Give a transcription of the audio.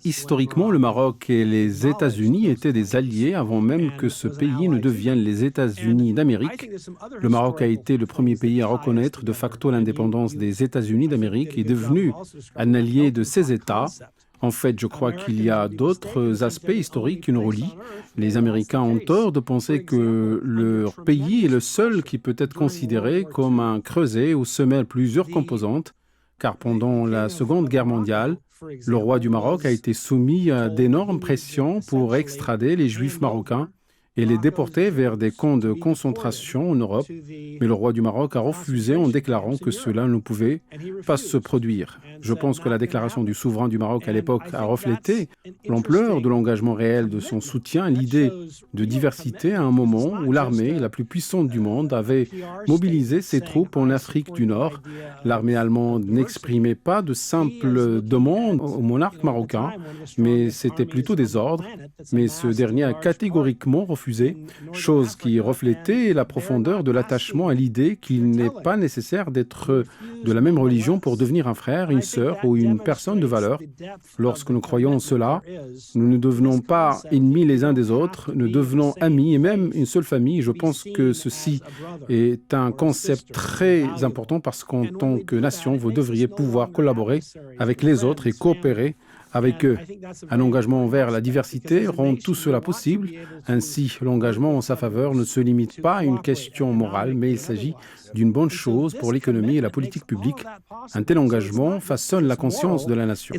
Historiquement, le Maroc et les États-Unis étaient des alliés avant même que ce pays ne devienne les États-Unis d'Amérique. Le Maroc a été le premier pays à reconnaître de facto l'indépendance des États-Unis d'Amérique et est devenu un allié de ces États. En fait, je crois qu'il y a d'autres aspects historiques qui nous relient. Les Américains ont tort de penser que leur pays est le seul qui peut être considéré comme un creuset où se mêlent plusieurs composantes, car pendant la Seconde Guerre mondiale, le roi du Maroc a été soumis à d'énormes pressions pour extrader les Juifs marocains et les déporter vers des camps de concentration en Europe. Mais le roi du Maroc a refusé en déclarant que cela ne pouvait pas se produire. Je pense que la déclaration du souverain du Maroc à l'époque a reflété l'ampleur de l'engagement réel de son soutien à l'idée de diversité à un moment où l'armée la plus puissante du monde avait mobilisé ses troupes en Afrique du Nord. L'armée allemande n'exprimait pas de simples demandes au monarque marocain, mais c'était plutôt des ordres. Mais ce dernier a catégoriquement refusé, chose qui reflétait la profondeur de l'attachement à l'idée qu'il n'est pas nécessaire d'être de la même religion pour devenir un frère, une sœur ou une personne de valeur. Lorsque nous croyons en cela, nous ne devenons pas ennemis les uns des autres, nous devenons amis et même une seule famille. Je pense que ceci est un concept très important parce qu'en tant que nation, vous devriez pouvoir collaborer avec les autres et coopérer avec eux. Un engagement envers la diversité rend tout cela possible. Ainsi, l'engagement en sa faveur ne se limite pas à une question morale, mais il s'agit d'une bonne chose pour l'économie et la politique publique. Un tel engagement façonne la conscience de la nation.